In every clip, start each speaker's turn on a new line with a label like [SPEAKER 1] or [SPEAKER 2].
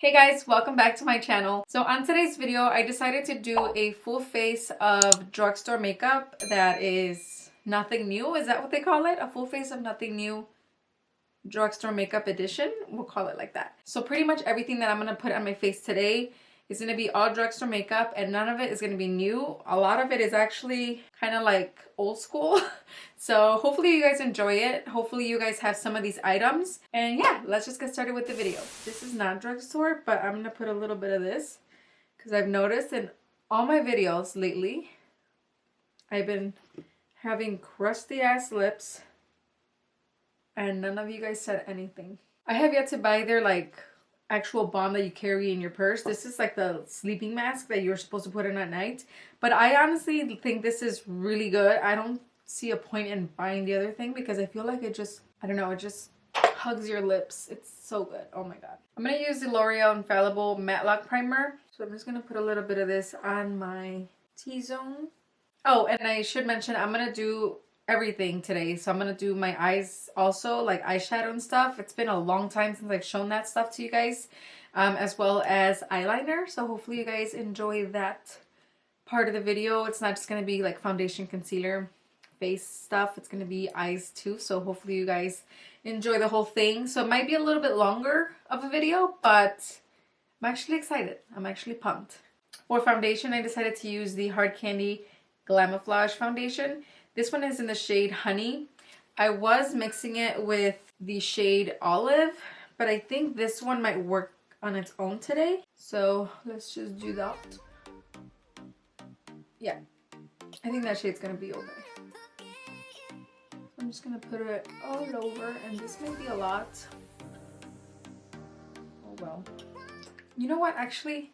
[SPEAKER 1] Hey guys, welcome back to my channel. So on today's video, I decided to do a full face of drugstore makeup that is nothing new. Is that what they call it? A full face of nothing new drugstore makeup edition? We'll call it like that. So pretty much everything that I'm going to put on my face today is going to be all drugstore makeup, and none of it is going to be new. A lot of it is actually kind of like old school. So hopefully you guys enjoy it. Hopefully you guys have some of these items. And yeah, let's just get started with the video. This is not drugstore, but I'm going to put a little bit of this because I've noticed in all my videos lately, I've been having crusty ass lips and none of you guys said anything. I have yet to buy their like actual balm that you carry in your purse. This is like the sleeping mask that you're supposed to put in at night. But I honestly think this is really good. I don't see a point in buying the other thing because I feel like it just, I don't know, it just hugs your lips. It's so good. Oh my god. I'm going to use the L'Oreal Infallible Matte Lock Primer. So I'm just going to put a little bit of this on my T-zone. Oh, and I should mention I'm going to do everything today. So I'm going to do my eyes also, like eyeshadow and stuff. It's been a long time since I've shown that stuff to you guys, as well as eyeliner. So hopefully you guys enjoy that part of the video. It's not just going to be like foundation, concealer, face stuff. It's going to be eyes too. So hopefully you guys enjoy the whole thing. So it might be a little bit longer of a video, but I'm actually excited. I'm actually pumped. For foundation, I decided to use the Hard Candy Glamouflage foundation. This one is in the shade Honey. I was mixing it with the shade Olive, but I think this one might work on its own today. So let's just do that. Yeah, I think that shade's gonna be okay. I'm just gonna put it all over, and this may be a lot. Oh well. You know what, actually,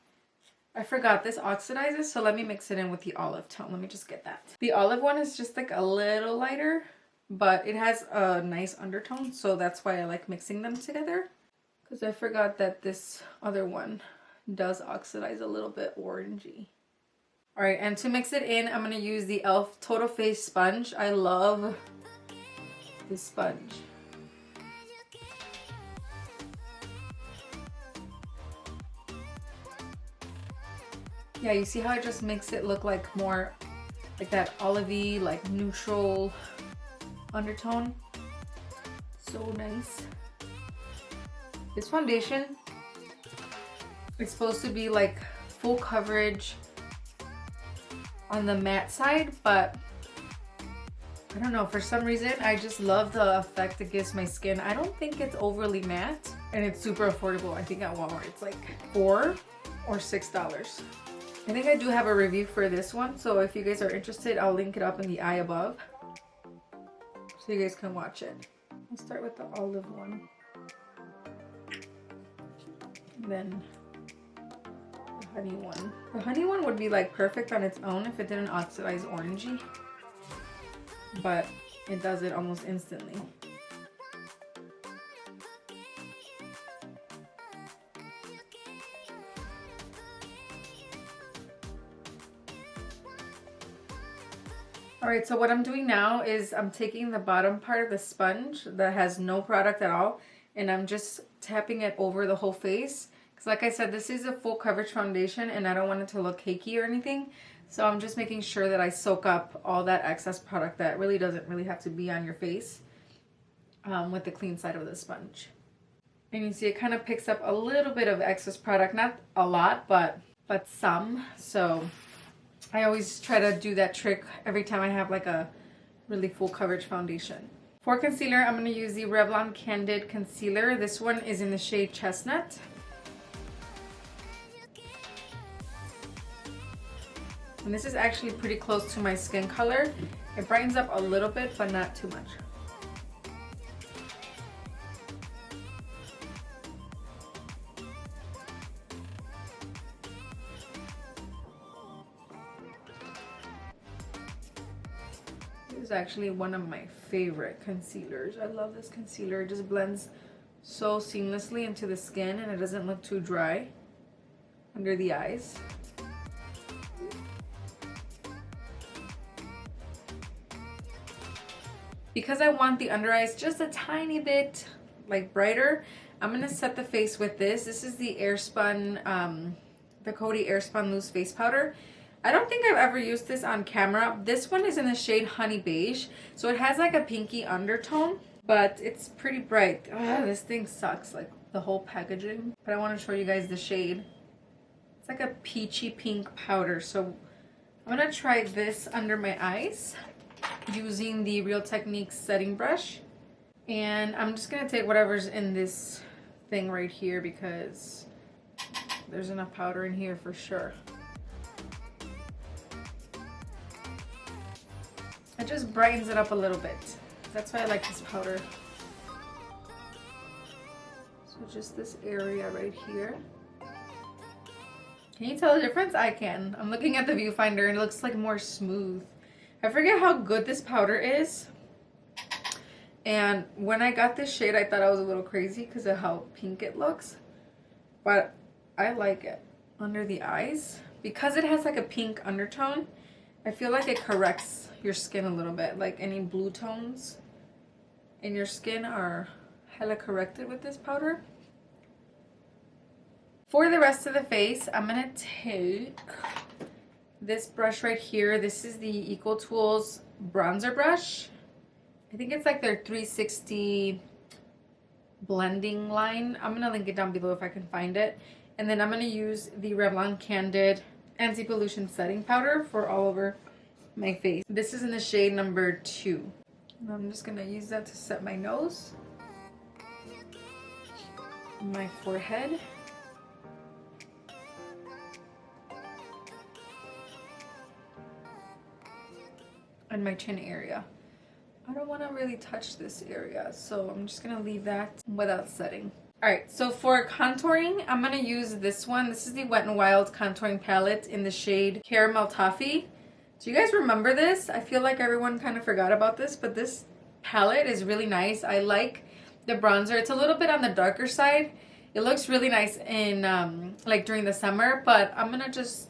[SPEAKER 1] I forgot this oxidizes, so let me mix it in with the olive tone. Let me just get that. The olive one is just like a little lighter, but it has a nice undertone, so that's why I like mixing them together. Because I forgot that this other one does oxidize a little bit orangey. Alright, and to mix it in, I'm going to use the e.l.f. Total Face Sponge. I love this sponge. Yeah, you see how it just makes it look like more like that olivey, like neutral undertone. So nice. This foundation is supposed to be like full coverage on the matte side, but I don't know, for some reason I just love the effect it gives my skin. I don't think it's overly matte, and it's super affordable. I think at Walmart it's like $4 or $6. I think I do have a review for this one, so if you guys are interested, I'll link it up in the eye above so you guys can watch it. I'll start with the olive one, and then the honey one. The honey one would be like perfect on its own if it didn't oxidize orangey, but it does it almost instantly. Alright, so what I'm doing now is I'm taking the bottom part of the sponge that has no product at all, and I'm just tapping it over the whole face. Because like I said, this is a full coverage foundation and I don't want it to look cakey or anything. So I'm just making sure that I soak up all that excess product that really doesn't really have to be on your face with the clean side of the sponge. And you see it kind of picks up a little bit of excess product, not a lot, but some. So I always try to do that trick every time I have like a really full coverage foundation. For concealer, I'm going to use the Revlon Candid Concealer. This one is in the shade Chestnut. And this is actually pretty close to my skin color. It brightens up a little bit, but not too much. This is actually one of my favorite concealers. I love this concealer. It just blends so seamlessly into the skin and it doesn't look too dry under the eyes. Because I want the under eyes just a tiny bit like brighter, I'm gonna set the face with this. This is the Airspun, the Coty Airspun Loose Face Powder. I don't think I've ever used this on camera. This one is in the shade Honey Beige, so it has like a pinky undertone, but it's pretty bright. Ugh, this thing sucks, like the whole packaging. But I want to show you guys the shade. It's like a peachy pink powder. So I'm gonna try this under my eyes using the Real Techniques setting brush. And I'm just gonna take whatever's in this thing right here because there's enough powder in here for sure. It just brightens it up a little bit. That's why I like this powder. So just this area right here. Can you tell the difference? I can. I'm looking at the viewfinder and it looks like more smooth. I forget how good this powder is. And when I got this shade, I thought I was a little crazy because of how pink it looks. But I like it under the eyes. Because it has like a pink undertone, I feel like it corrects your skin a little bit. Like any blue tones in your skin are hella corrected with this powder. For the rest of the face, I'm going to take this brush right here. This is the Eco Tools bronzer brush. I think it's like their 360 blending line. I'm going to link it down below if I can find it. And then I'm going to use the Revlon Candid anti-pollution setting powder for all over my face. This is in the shade number 2. And I'm just going to use that to set my nose, my forehead, and my chin area. I don't want to really touch this area, so I'm just going to leave that without setting. Alright, so for contouring, I'm going to use this one. This is the Wet n Wild contouring palette in the shade Caramel Toffee. Do you guys remember this? I feel like everyone kind of forgot about this, but this palette is really nice. I like the bronzer. It's a little bit on the darker side. It looks really nice in like during the summer, but I'm going to just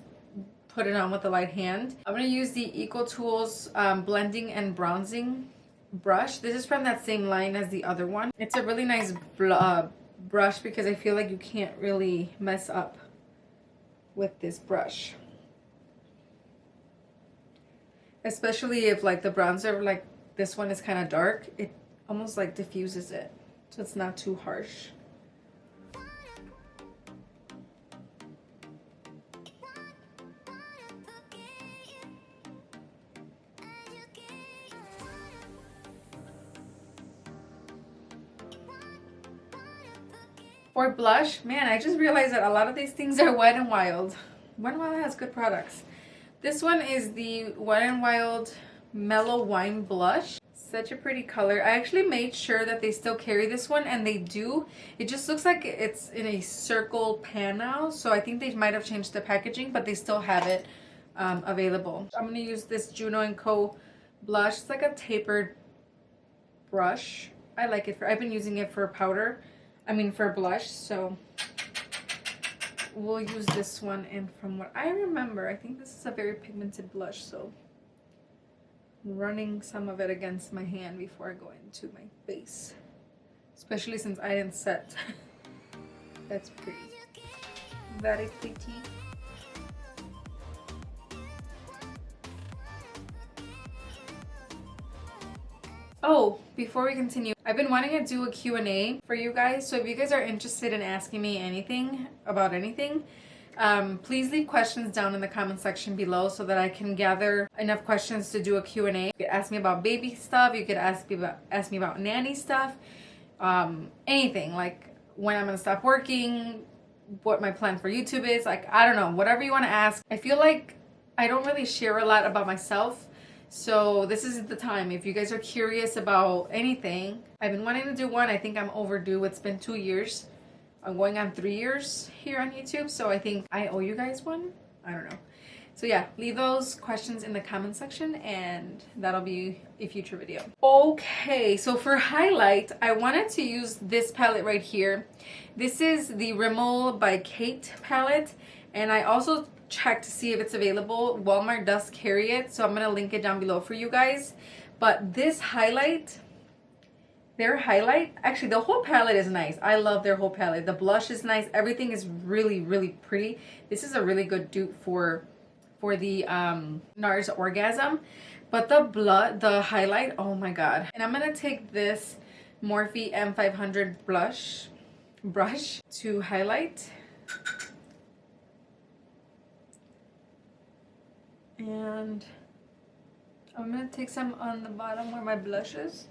[SPEAKER 1] put it on with a light hand. I'm going to use the Eco Tools blending and bronzing brush. This is from that same line as the other one. It's a really nice brush because I feel like you can't really mess up with this brush. Especially if like the bronzer, like this one is kind of dark, it almost like diffuses it. So it's not too harsh. For blush, man, I just realized that a lot of these things are Wet n Wild. Wet n Wild has good products. This one is the Wet n Wild Mellow Wine Blush. Such a pretty color. I actually made sure that they still carry this one, and they do. It just looks like it's in a circle pan now, so I think they might have changed the packaging, but they still have it available. I'm going to use this Juno & Co. blush. It's like a tapered brush. I like it. I've been using it for powder. For blush, so we'll use this one. And from what I remember, I think this is a very pigmented blush, so I'm running some of it against my hand before I go into my face, especially since I didn't set. That's pretty. Very pretty. Oh, before we continue, I've been wanting to do a Q&A for you guys. So if you guys are interested in asking me anything about anything, please leave questions down in the comment section below so that I can gather enough questions to do a Q&A. You could ask me about baby stuff. You could ask me about nanny stuff. Anything, like when I'm going to stop working, what my plan for YouTube is. Like, I don't know, whatever you want to ask. I feel like I don't really share a lot about myself. So this is the time. If you guys are curious about anything, I've been wanting to do one. I think I'm overdue. It's been 2 years. I'm going on 3 years here on YouTube. So I think I owe you guys one. I don't know. So yeah, leave those questions in the comment section and that'll be a future video. Okay, so for highlight, I wanted to use this palette right here. This is the Rimmel by Kate palette. And I also check to see if it's available. Walmart does carry it, so I'm gonna link it down below for you guys. But this highlight Their highlight, actually the whole palette is nice. I love their whole palette. The blush is nice. Everything is really, really pretty. This is a really good dupe for the NARS Orgasm. But the highlight, oh my god. And I'm gonna take this Morphe M500 brush to highlight. And I'm gonna take some on the bottom where my blush is.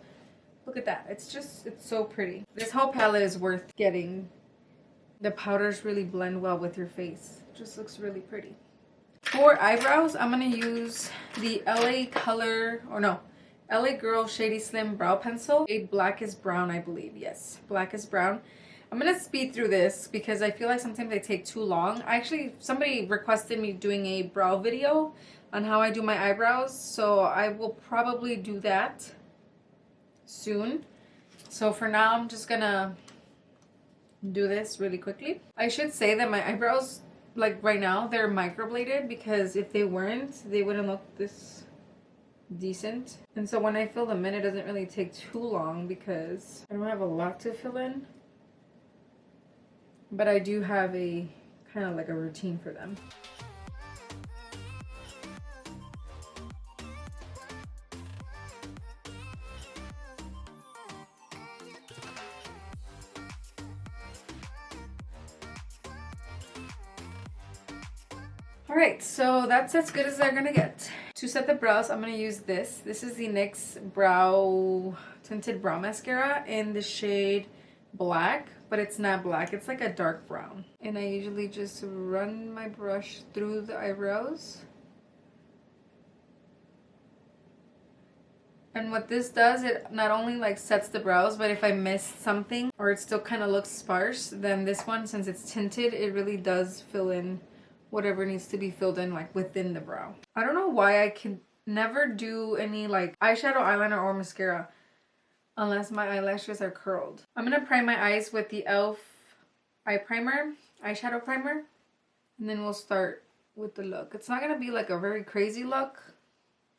[SPEAKER 1] Look at that. It's so pretty. This whole palette is worth getting. The powders really blend well with your face. It just looks really pretty. For eyebrows, I'm going to use the LA Girl Shady Slim Brow Pencil. A black is brown, I believe. Yes, black is brown. I'm going to speed through this because I feel like sometimes they take too long. Somebody requested me doing a brow video on how I do my eyebrows. So I will probably do that soon. So for now, I'm just gonna do this really quickly. I should say that my eyebrows, like right now, they're microbladed because if they weren't, they wouldn't look this decent. And so when I fill them in, it doesn't really take too long because I don't have a lot to fill in. But I do have a kind of like a routine for them. Alright, so that's as good as they're gonna get. To set the brows, I'm gonna use this. This is the NYX Tinted Brow Mascara in the shade Black, but it's not black, it's like a dark brown. And I usually just run my brush through the eyebrows. And what this does, it not only like sets the brows, but if I missed something or it still kind of looks sparse, then this one, since it's tinted, it really does fill in whatever needs to be filled in like within the brow. I don't know why I can never do any like eyeshadow, eyeliner, or mascara unless my eyelashes are curled. I'm gonna prime my eyes with the e.l.f. eyeshadow primer, and then we'll start with the look. It's not gonna be like a very crazy look,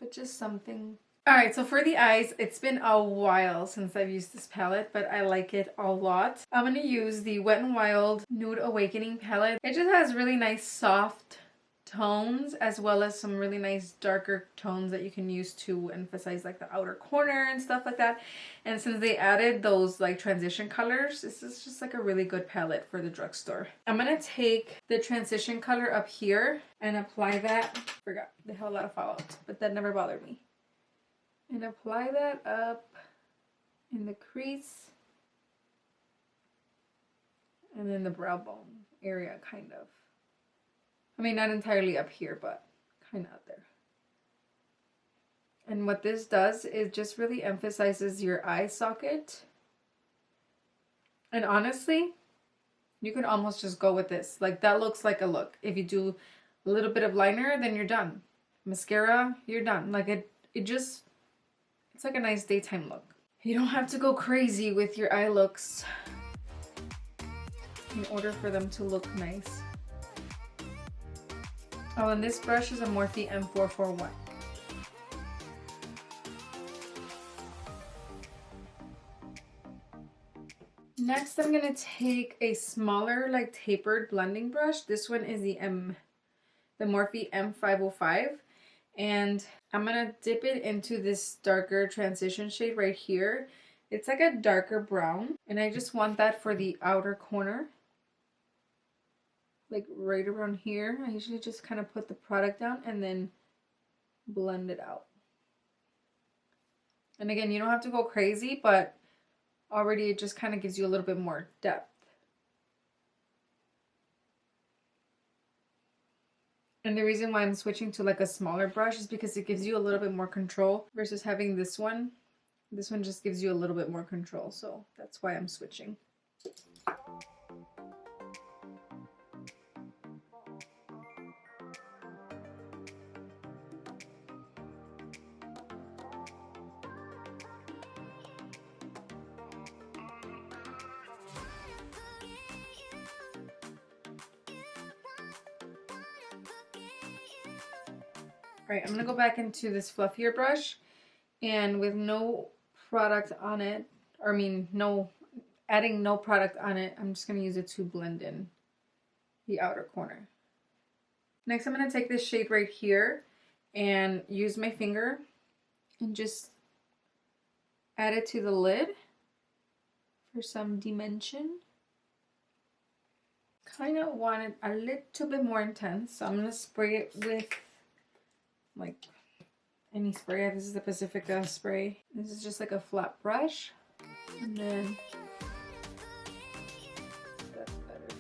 [SPEAKER 1] but just something. Alright, so for the eyes, it's been a while since I've used this palette, but I like it a lot. I'm going to use the Wet n Wild Nude Awakening palette. It just has really nice soft tones as well as some really nice darker tones that you can use to emphasize like the outer corner and stuff like that. And since they added those like transition colors, this is just like a really good palette for the drugstore. I'm going to take the transition color up here and apply that. Forgot, they have a lot of fallout, but that never bothered me. And apply that up in the crease and then the brow bone area, kind of. I mean, not entirely up here, but kind of up there. And what this does is just really emphasizes your eye socket. And honestly, you could almost just go with this. Like, that looks like a look. If you do a little bit of liner, then you're done. Mascara, you're done. Like, it's like a nice daytime look. You don't have to go crazy with your eye looks in order for them to look nice. Oh, and this brush is a Morphe M441. Next, I'm gonna take a smaller, like tapered blending brush. This one is the Morphe M505. And I'm going to dip it into this darker transition shade right here. It's like a darker brown. And I just want that for the outer corner. Like right around here. I usually just kind of put the product down and then blend it out. And again, you don't have to go crazy, but already it just kind of gives you a little bit more depth. And the reason why I'm switching to like a smaller brush is because it gives you a little bit more control versus having this one. This one just gives you a little bit more control, so that's why I'm switching. All right, I'm gonna go back into this fluffier brush, and with no product on it or I mean, no, adding no product on it. I'm just going to use it to blend in the outer corner. Next, I'm going to take this shade right here and use my finger and just add it to the lid for some dimension. Kind of want it a little bit more intense, so I'm going to spray it with like any spray. This is the Pacifica spray. This is just like a flat brush, and then that's better.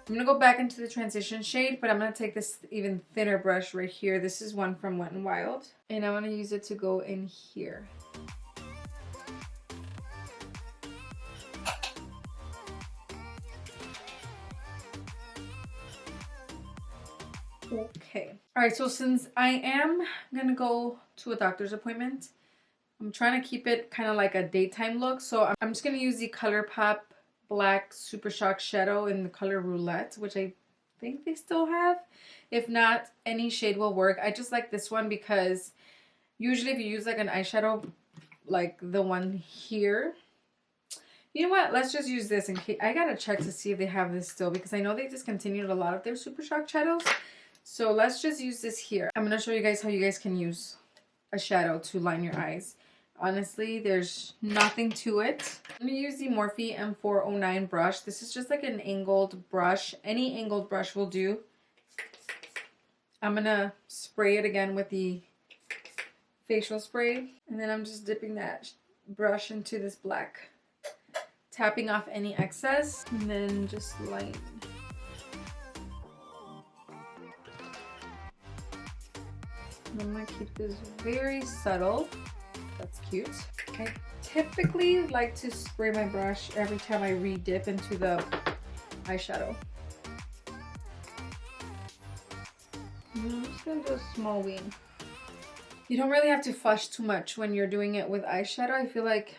[SPEAKER 1] I'm gonna go back into the transition shade, but I'm gonna take this even thinner brush right here. This is one from Wet n Wild, and I want to use it to go in here. Okay. All right, so since I am gonna go to a doctor's appointment, I'm trying to keep it kind of like a daytime look. So I'm just gonna use the ColourPop Black Super Shock Shadow in the color Roulette, which I think they still have. If not, any shade will work. I just like this one because usually if you use like an eyeshadow, like the one here, you know what? Let's just use this in case. I gotta check to see if they have this still, because I know they discontinued a lot of their Super Shock shadows. So let's just use this here. I'm gonna show you guys how you guys can use a shadow to line your eyes. Honestly, there's nothing to it. I'm gonna use the Morphe M409 brush. This is just like an angled brush. Any angled brush will do. I'm gonna spray it again with the facial spray, and then I'm just dipping that brush into this black, tapping off any excess, and then just line. I'm gonna keep this very subtle. That's cute. I typically like to spray my brush every time I re-dip into the eyeshadow. I'm just gonna do a small wing. You don't really have to flush too much when you're doing it with eyeshadow. I feel like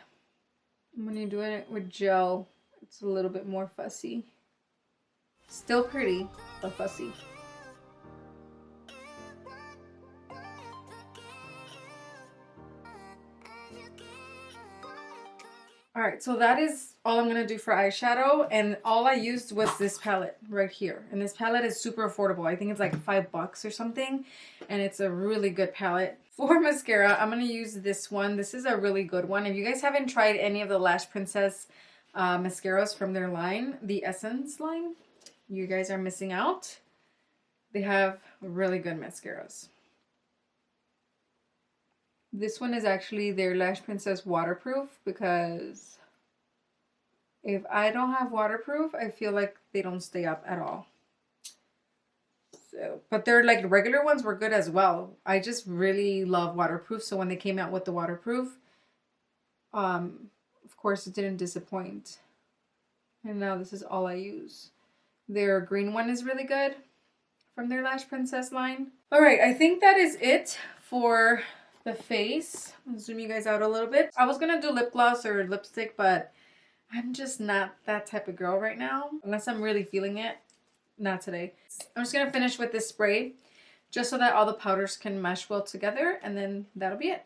[SPEAKER 1] when you're doing it with gel, it's a little bit more fussy. Still pretty, but fussy. Alright, so that is all I'm going to do for eyeshadow, and all I used was this palette right here. And this palette is super affordable. I think it's like $5 or something, and it's a really good palette. For mascara, I'm going to use this one. This is a really good one. If you guys haven't tried any of the Lash Princess mascaras from their line, the Essence line, you guys are missing out. They have really good mascaras. This one is actually their Lash Princess waterproof, because if I don't have waterproof, I feel like they don't stay up at all. So, but their like regular ones were good as well. I just really love waterproof, so when they came out with the waterproof, of course it didn't disappoint. And now this is all I use. Their green one is really good from their Lash Princess line. All right, I think that is it for the face. I'll zoom you guys out a little bit. I was gonna do lip gloss or lipstick, but I'm just not that type of girl right now. Unless I'm really feeling it. Not today. I'm just gonna finish with this spray just so that all the powders can mesh well together, and then that'll be it.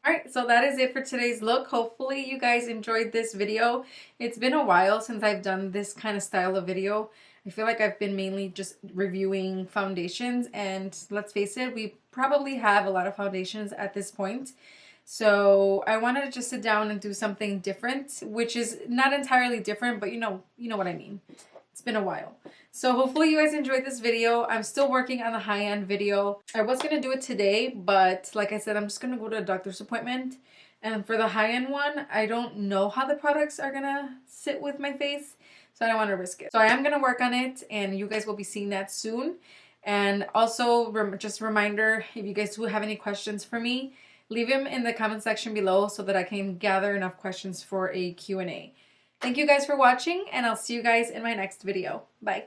[SPEAKER 1] Alright, so that is it for today's look. Hopefully you guys enjoyed this video. It's been a while since I've done this kind of style of video. I feel like I've been mainly just reviewing foundations, and let's face it, we probably have a lot of foundations at this point. So I wanted to just sit down and do something different, which is not entirely different, but you know what I mean. It's been a while. So hopefully you guys enjoyed this video. I'm still working on the high-end video. I was going to do it today, but like I said, I'm just going to go to a doctor's appointment. And for the high-end one, I don't know how the products are going to sit with my face, so I don't want to risk it. So I am going to work on it, and you guys will be seeing that soon. And also, just a reminder, if you guys do have any questions for me, leave them in the comment section below so that I can gather enough questions for a Q&A. Thank you guys for watching, and I'll see you guys in my next video. Bye.